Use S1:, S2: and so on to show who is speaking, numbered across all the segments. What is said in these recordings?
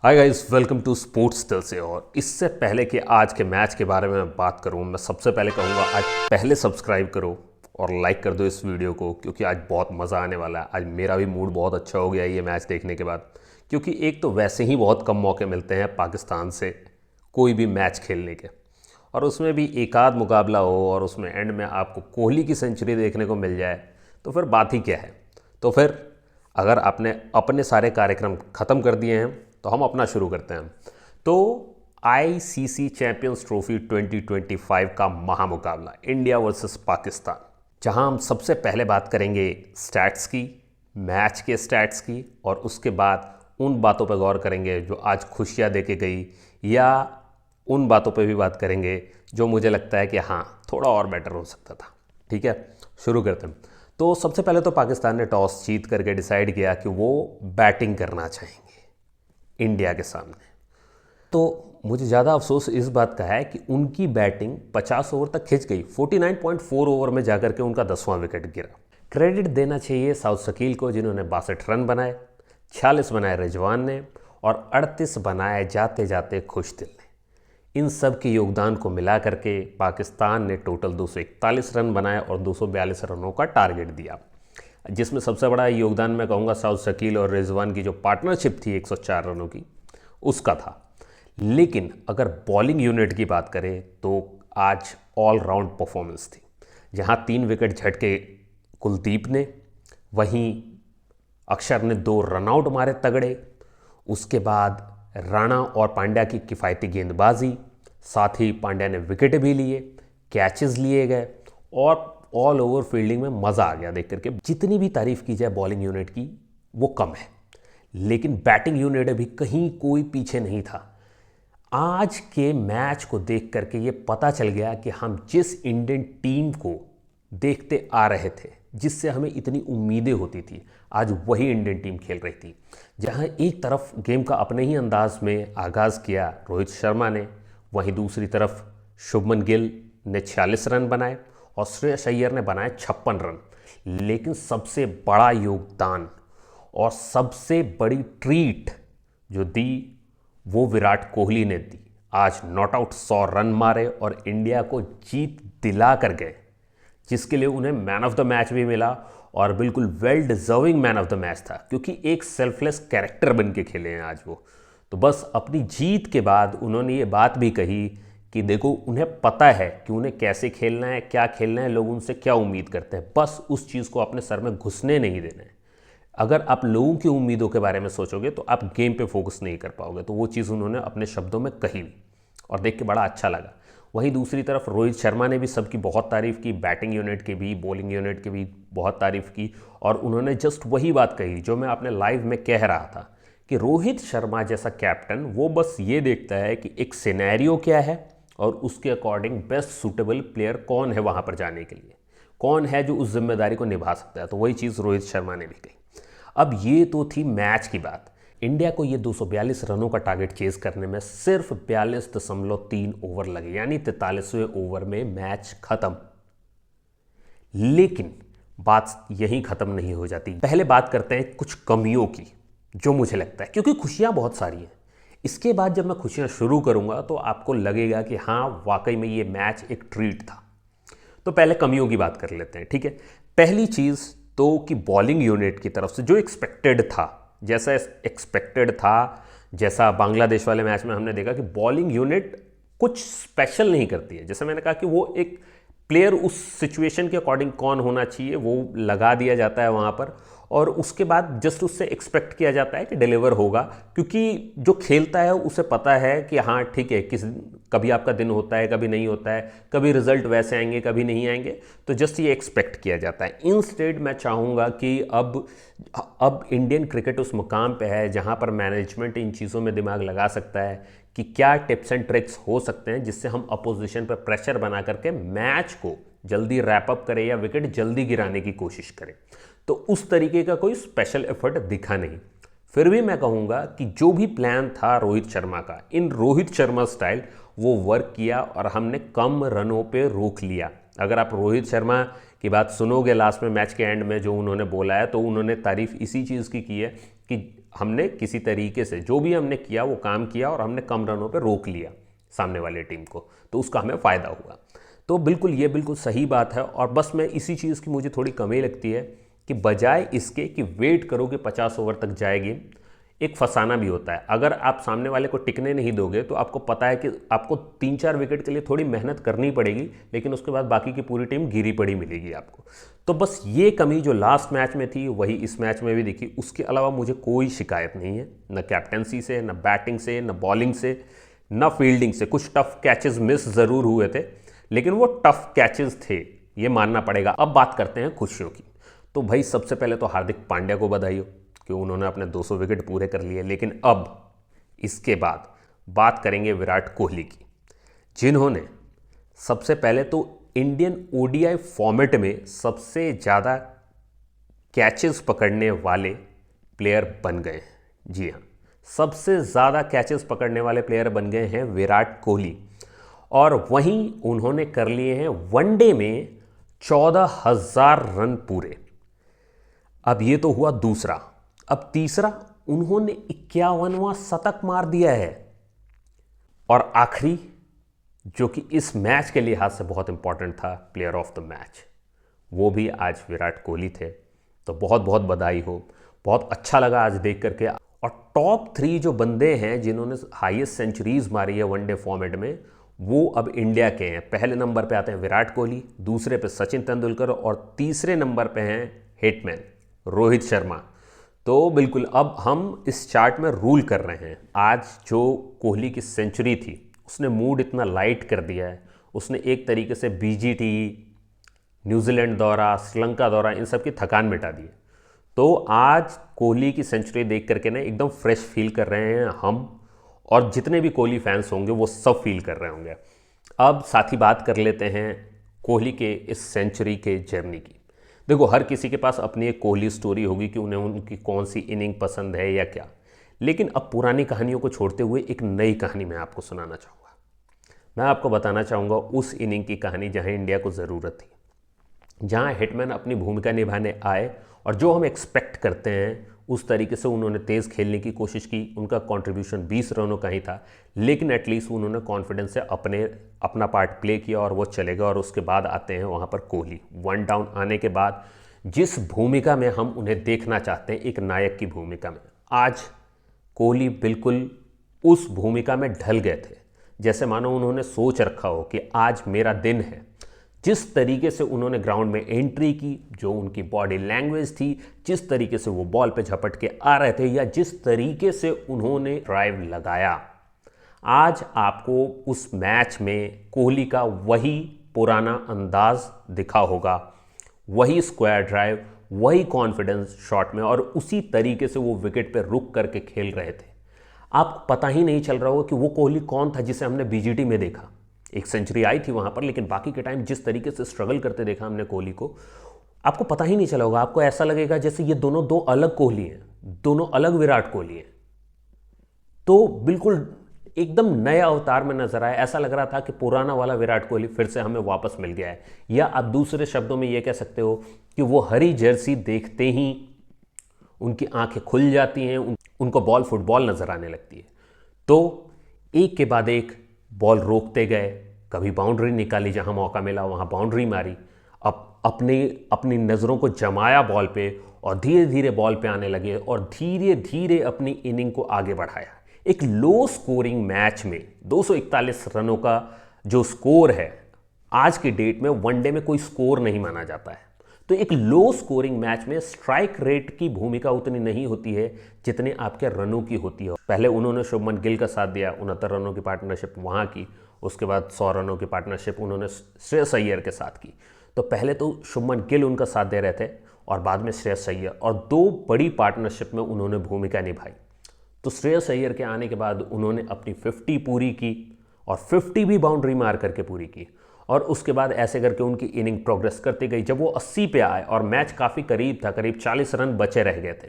S1: Hi guys, welcome to sports दिल से। और इससे पहले कि आज के मैच के बारे में बात करूं, मैं सबसे पहले कहूंगा आज पहले सब्सक्राइब करो और लाइक कर दो इस वीडियो को, क्योंकि आज बहुत मज़ा आने वाला है। आज मेरा भी मूड बहुत अच्छा हो गया ये मैच देखने के बाद, क्योंकि एक तो वैसे ही बहुत कम मौके मिलते हैं पाकिस्तान से कोई भी मैच खेलने के, और उसमें भी एक आध मुकाबला हो और उसमें एंड में आपको कोहली की सेंचुरी देखने को मिल जाए तो फिर बात ही क्या है। तो फिर अगर आपने अपने सारे कार्यक्रम ख़त्म कर दिए हैं तो हम अपना शुरू करते हैं। तो आईसीसी चैंपियंस ट्रॉफी 2025 का महामुकाबला इंडिया वर्सेस पाकिस्तान, जहां हम सबसे पहले बात करेंगे स्टैट्स की, मैच के स्टैट्स की, और उसके बाद उन बातों पर गौर करेंगे जो आज खुशियां दे के गई, या उन बातों पे भी बात करेंगे जो मुझे लगता है कि हाँ थोड़ा और बेटर हो सकता था। ठीक है, शुरू करते हैं। तो सबसे पहले तो पाकिस्तान ने टॉस जीत करके डिसाइड किया कि वो बैटिंग करना चाहेंगे इंडिया के सामने। तो मुझे ज़्यादा अफसोस इस बात का है कि उनकी बैटिंग 50 ओवर तक खिंच गई। 49.4 ओवर में जाकर के उनका 10वां विकेट गिरा। क्रेडिट देना चाहिए साउथ शकील को, जिन्होंने 62 रन बनाए, 46 बनाए रिजवान ने और 38 बनाए जाते जाते खुशदिल ने। इन सब के योगदान को मिला करके पाकिस्तान ने टोटल 241 रन बनाए और 242 रनों का टारगेट दिया, जिसमें सबसे बड़ा योगदान मैं कहूँगा साउथ शकील और रिजवान की जो पार्टनरशिप थी 104 रनों की, उसका था। लेकिन अगर बॉलिंग यूनिट की बात करें तो आज ऑलराउंड परफॉर्मेंस थी, जहाँ 3 विकेट झटके कुलदीप ने, वहीं अक्षर ने 2 रनआउट मारे तगड़े, उसके बाद राणा और पांड्या की किफ़ायती गेंदबाजी, साथ ही पांड्या ने विकेट भी लिए, कैचेस लिए गए और ऑल ओवर फील्डिंग में मज़ा आ गया देख करके। जितनी भी तारीफ़ की जाए बॉलिंग यूनिट की वो कम है, लेकिन बैटिंग यूनिट भी कहीं कोई पीछे नहीं था। आज के मैच को देख करके ये पता चल गया कि हम जिस इंडियन टीम को देखते आ रहे थे, जिससे हमें इतनी उम्मीदें होती थी, आज वही इंडियन टीम खेल रही थी। जहां एक तरफ गेम का अपने ही अंदाज में आगाज़ किया रोहित शर्मा ने, वहीं दूसरी तरफ शुभमन गिल ने 46 रन बनाए और श्रेयस अय्यर ने बनाए 56 रन। लेकिन सबसे बड़ा योगदान और सबसे बड़ी ट्रीट जो दी वो विराट कोहली ने दी। आज नॉट आउट 100 रन मारे और इंडिया को जीत दिला कर गए, जिसके लिए उन्हें मैन ऑफ द मैच भी मिला और बिल्कुल well deserving man of the match था, क्योंकि एक सेल्फलेस कैरेक्टर बन के खेले हैं आज वो। तो बस अपनी जीत के बाद उन्होंने ये बात भी कही कि देखो, उन्हें पता है कि उन्हें कैसे खेलना है, क्या खेलना है, लोग उनसे क्या उम्मीद करते हैं, बस उस चीज़ को अपने सर में घुसने नहीं देना है। अगर आप लोगों की उम्मीदों के बारे में सोचोगे तो आप गेम पे फोकस नहीं कर पाओगे। तो वो चीज़ उन्होंने अपने शब्दों में कही और देख के बड़ा अच्छा लगा। वहीं दूसरी तरफ रोहित शर्मा ने भी सबकी बहुत तारीफ़ की, बैटिंग यूनिट की भी, बॉलिंग यूनिट की भी बहुत तारीफ़ की, और उन्होंने जस्ट वही बात कही जो मैं अपने लाइव में कह रहा था कि रोहित शर्मा जैसा कैप्टन वो बस ये देखता है कि एक सिनेरियो क्या है और उसके अकॉर्डिंग बेस्ट सूटेबल प्लेयर कौन है वहाँ पर जाने के लिए, कौन है जो उस जिम्मेदारी को निभा सकता है। तो वही चीज़ रोहित शर्मा ने भी कही। अब ये तो थी मैच की बात। इंडिया को ये 242 रनों का टारगेट चेज करने में सिर्फ 42.3 ओवर लगे, यानी 43वें ओवर में मैच खत्म। लेकिन बात यहीं खत्म नहीं हो जाती। पहले बात करते हैं कुछ कमियों की जो मुझे लगता है, क्योंकि खुशियां बहुत सारी हैं। इसके बाद जब मैं खुशियां शुरू करूंगा तो आपको लगेगा कि हाँ वाकई में ये मैच एक ट्रीट था। तो पहले कमियों की बात कर लेते हैं, ठीक है। पहली चीज़ तो कि बॉलिंग यूनिट की तरफ से जो एक्सपेक्टेड था, जैसा एक्सपेक्टेड था, जैसा बांग्लादेश वाले मैच में हमने देखा कि बॉलिंग यूनिट कुछ स्पेशल नहीं करती है। जैसे मैंने कहा कि वो एक प्लेयर उस सिचुएशन के अकॉर्डिंग कौन होना चाहिए वो लगा दिया जाता है वहाँ पर, और उसके बाद जस्ट उससे एक्सपेक्ट किया जाता है कि डिलीवर होगा, क्योंकि जो खेलता है उसे पता है कि हाँ ठीक है, कभी आपका दिन होता है, कभी नहीं होता है, कभी रिजल्ट वैसे आएंगे, कभी नहीं आएंगे, तो जस्ट ये एक्सपेक्ट किया जाता है। इंस्टेड मैं चाहूँगा कि अब इंडियन क्रिकेट उस मुकाम पे है जहाँ पर मैनेजमेंट इन चीज़ों में दिमाग लगा सकता है कि क्या टिप्स एंड ट्रिक्स हो सकते हैं जिससे हम अपोजिशन पर प्रेशर बना करके मैच को जल्दी रैप अप करें या विकेट जल्दी गिराने की कोशिश करें। तो उस तरीके का कोई स्पेशल एफर्ट दिखा नहीं। फिर भी मैं कहूँगा कि जो भी प्लान था रोहित शर्मा का, इन रोहित शर्मा स्टाइल वो वर्क किया और हमने कम रनों पे रोक लिया। अगर आप रोहित शर्मा की बात सुनोगे लास्ट में मैच के एंड में जो उन्होंने बोला है, तो उन्होंने तारीफ इसी चीज़ की है कि हमने किसी तरीके से जो भी हमने किया वो काम किया और हमने कम रनों पे रोक लिया सामने वाले टीम को, तो उसका हमें फ़ायदा हुआ। तो बिल्कुल ये बिल्कुल सही बात है। और बस मैं इसी चीज़ की मुझे थोड़ी कमी लगती है कि बजाय इसके कि वेट करो कि 50 ओवर तक जाएगी, एक फसाना भी होता है। अगर आप सामने वाले को टिकने नहीं दोगे तो आपको पता है कि आपको 3-4 विकेट के लिए थोड़ी मेहनत करनी पड़ेगी, लेकिन उसके बाद बाकी की पूरी टीम गिरी पड़ी मिलेगी आपको। तो बस ये कमी जो लास्ट मैच में थी वही इस मैच में भी दिखी। उसके अलावा मुझे कोई शिकायत नहीं है, न कैप्टनसी से, न बैटिंग से, न बॉलिंग से, न फील्डिंग से। कुछ टफ कैचेस मिस ज़रूर हुए थे, लेकिन वो टफ कैचेस थे, ये मानना पड़ेगा। अब बात करते हैं खुशियों की। तो भाई सबसे पहले तो हार्दिक पांड्या को बधाई हो कि उन्होंने अपने 200 विकेट पूरे कर लिए। लेकिन अब इसके बाद बात करेंगे विराट कोहली की, जिन्होंने सबसे पहले तो इंडियन ओडीआई फॉर्मेट में सबसे ज़्यादा कैचेस पकड़ने वाले प्लेयर बन गए हैं। जी हाँ, सबसे ज़्यादा कैचेस पकड़ने वाले प्लेयर बन गए हैं विराट कोहली। और वहीं उन्होंने कर लिए हैं वनडे में 14,000 रन पूरे। अब ये तो हुआ दूसरा। अब तीसरा, उन्होंने 51वां शतक मार दिया है। और आखिरी, जो कि इस मैच के लिहाज से बहुत इंपॉर्टेंट था, प्लेयर ऑफ द मैच, वो भी आज विराट कोहली थे। तो बहुत बहुत बधाई हो, बहुत अच्छा लगा आज देख करके। और टॉप 3 जो बंदे हैं जिन्होंने हाईएस्ट सेंचुरीज मारी है वनडे फॉर्मेट में, वो अब इंडिया के हैं। पहले नंबर पे आते हैं विराट कोहली, दूसरे पे सचिन तेंदुलकर और तीसरे नंबर पे हैं हिटमैन रोहित शर्मा। तो बिल्कुल अब हम इस चार्ट में रूल कर रहे हैं। आज जो कोहली की सेंचुरी थी उसने मूड इतना लाइट कर दिया है, उसने एक तरीके से बीजीटी, न्यूजीलैंड दौरा, श्रीलंका दौरा, इन सब की थकान मिटा दी है। तो आज कोहली की सेंचुरी देख करके ना एकदम फ्रेश फील कर रहे हैं हम, और जितने भी कोहली फैंस होंगे वो सब फील कर रहे होंगे। अब साथ ही बात कर लेते हैं कोहली के इस सेंचुरी के जर्नी की। देखो, हर किसी के पास अपनी एक कोहली स्टोरी होगी कि उन्हें उनकी कौन सी इनिंग पसंद है या क्या। लेकिन अब पुरानी कहानियों को छोड़ते हुए एक नई कहानी मैं आपको सुनाना चाहूँगा। मैं आपको बताना चाहूँगा उस इनिंग की कहानी जहाँ इंडिया को ज़रूरत थी, जहाँ हिटमैन अपनी भूमिका निभाने आए और जो हम एक्सपेक्ट करते हैं उस तरीके से उन्होंने तेज़ खेलने की कोशिश की। उनका कंट्रीब्यूशन 20 रनों का ही था, लेकिन एटलीस्ट उन्होंने कॉन्फिडेंस से अपना पार्ट प्ले किया और वो चले गए। और उसके बाद आते हैं वहाँ पर कोहली। 1 डाउन आने के बाद जिस भूमिका में हम उन्हें देखना चाहते हैं, एक नायक की भूमिका में, आज कोहली बिल्कुल उस भूमिका में ढल गए थे। जैसे मानो उन्होंने सोच रखा हो कि आज मेरा दिन है। जिस तरीके से उन्होंने ग्राउंड में एंट्री की, जो उनकी बॉडी लैंग्वेज थी, जिस तरीके से वो बॉल पे झपट के आ रहे थे, या जिस तरीके से उन्होंने ड्राइव लगाया, आज आपको उस मैच में कोहली का वही पुराना अंदाज दिखा होगा। वही स्क्वायर ड्राइव, वही कॉन्फिडेंस शॉट में, और उसी तरीके से वो विकेट पे रुक करके खेल रहे थे। आपको पता ही नहीं चल रहा होगा कि वो कोहली कौन था जिसे हमने बीजीटी में देखा। एक सेंचुरी आई थी वहाँ पर, लेकिन बाकी के टाइम जिस तरीके से स्ट्रगल करते देखा हमने कोहली को, आपको पता ही नहीं चला होगा। आपको ऐसा लगेगा जैसे ये दोनों दो अलग कोहली हैं, दोनों अलग विराट कोहली हैं। तो बिल्कुल एकदम नए अवतार में नजर आया। ऐसा लग रहा था कि पुराना वाला विराट कोहली फिर से हमें वापस मिल गया है। या आप दूसरे शब्दों में ये कह सकते हो कि वो हरी जर्सी देखते ही उनकी आंखें खुल जाती हैं, उनको बॉल फुटबॉल नजर आने लगती है। तो एक के बाद एक बॉल रोकते गए, कभी बाउंड्री निकाली, जहां मौका मिला वहां बाउंड्री मारी, अपनी नज़रों को जमाया बॉल पे, और धीरे धीरे बॉल पे आने लगे और धीरे धीरे अपनी इनिंग को आगे बढ़ाया। एक लो स्कोरिंग मैच में 241 रनों का जो स्कोर है, आज की डेट में वनडे में कोई स्कोर नहीं माना जाता है। तो एक लो स्कोरिंग मैच में स्ट्राइक रेट की भूमिका उतनी नहीं होती है जितने आपके रनों की होती है। पहले उन्होंने शुभमन गिल का साथ दिया, 69 रनों की पार्टनरशिप वहाँ की। उसके बाद 100 रनों की पार्टनरशिप उन्होंने श्रेयस अय्यर के साथ की। तो पहले तो शुभमन गिल उनका साथ दे रहे थे और बाद में श्रेयस अय्यर, और 2 बड़ी पार्टनरशिप में उन्होंने भूमिका निभाई। तो श्रेयस अय्यर के आने के बाद उन्होंने अपनी 50 पूरी की, और 50 भी बाउंड्री मार करके पूरी की। और उसके बाद ऐसे करके उनकी इनिंग प्रोग्रेस करती गई। जब वो 80 पे आए और मैच काफ़ी करीब था, करीब 40 रन बचे रह गए थे,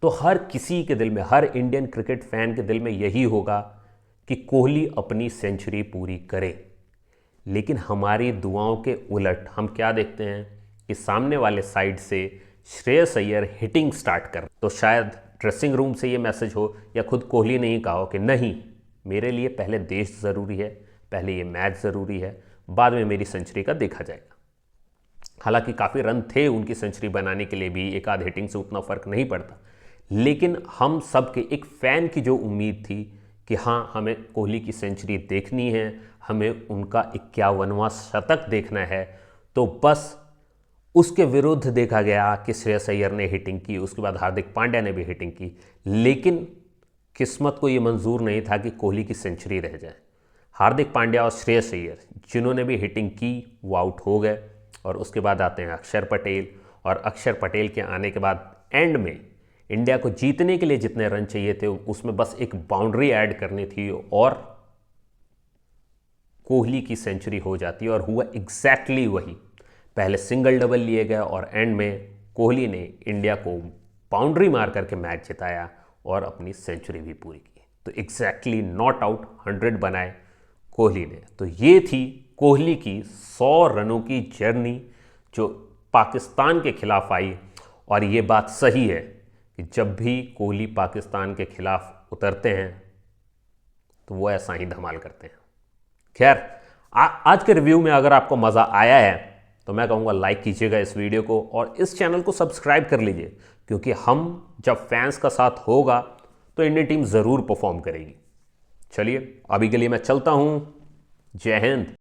S1: तो हर किसी के दिल में, हर इंडियन क्रिकेट फैन के दिल में यही होगा कि कोहली अपनी सेंचुरी पूरी करे। लेकिन हमारी दुआओं के उलट हम क्या देखते हैं कि सामने वाले साइड से श्रेयस अय्यर हिटिंग स्टार्ट कर, तो शायद ड्रेसिंग रूम से ये मैसेज हो या खुद कोहली ने ही कहा हो कि नहीं, मेरे लिए पहले देश ज़रूरी है, पहले ये मैच ज़रूरी है, बाद में मेरी सेंचुरी का देखा जाएगा। हालांकि काफ़ी रन थे उनकी सेंचुरी बनाने के लिए भी, एक आध हिटिंग से उतना फ़र्क नहीं पड़ता, लेकिन हम सब के एक फ़ैन की जो उम्मीद थी कि हाँ, हमें कोहली की सेंचुरी देखनी है, हमें उनका 51वां शतक देखना है, तो बस उसके विरुद्ध देखा गया कि श्रेयस अय्यर ने हिटिंग की, उसके बाद हार्दिक पांड्या ने भी हिटिंग की, लेकिन किस्मत को ये मंजूर नहीं था कि कोहली की सेंचुरी रह जाए। हार्दिक पांड्या और श्रेयस अय्यर जिन्होंने भी हिटिंग की वो आउट हो गए, और उसके बाद आते हैं अक्षर पटेल, और अक्षर पटेल के आने के बाद एंड में इंडिया को जीतने के लिए जितने रन चाहिए थे उसमें बस एक बाउंड्री ऐड करनी थी और कोहली की सेंचुरी हो जाती, और हुआ एग्जैक्टली वही। पहले सिंगल डबल लिए गए और एंड में कोहली ने इंडिया को बाउंड्री मार करके मैच जिताया और अपनी सेंचुरी भी पूरी की। तो एग्जैक्टली नॉट आउट 100 बनाए कोहली ने। तो ये थी कोहली की 100 रनों की जर्नी जो पाकिस्तान के खिलाफ आई, और ये बात सही है कि जब भी कोहली पाकिस्तान के खिलाफ उतरते हैं तो वो ऐसा ही धमाल करते हैं। खैर, आज के रिव्यू में अगर आपको मज़ा आया है तो मैं कहूँगा लाइक कीजिएगा इस वीडियो को, और इस चैनल को सब्सक्राइब कर लीजिए, क्योंकि हम जब फैंस का साथ होगा तो इंडियन टीम ज़रूर परफॉर्म करेगी। चलिए, अभी के लिए मैं चलता हूँ। जय हिंद।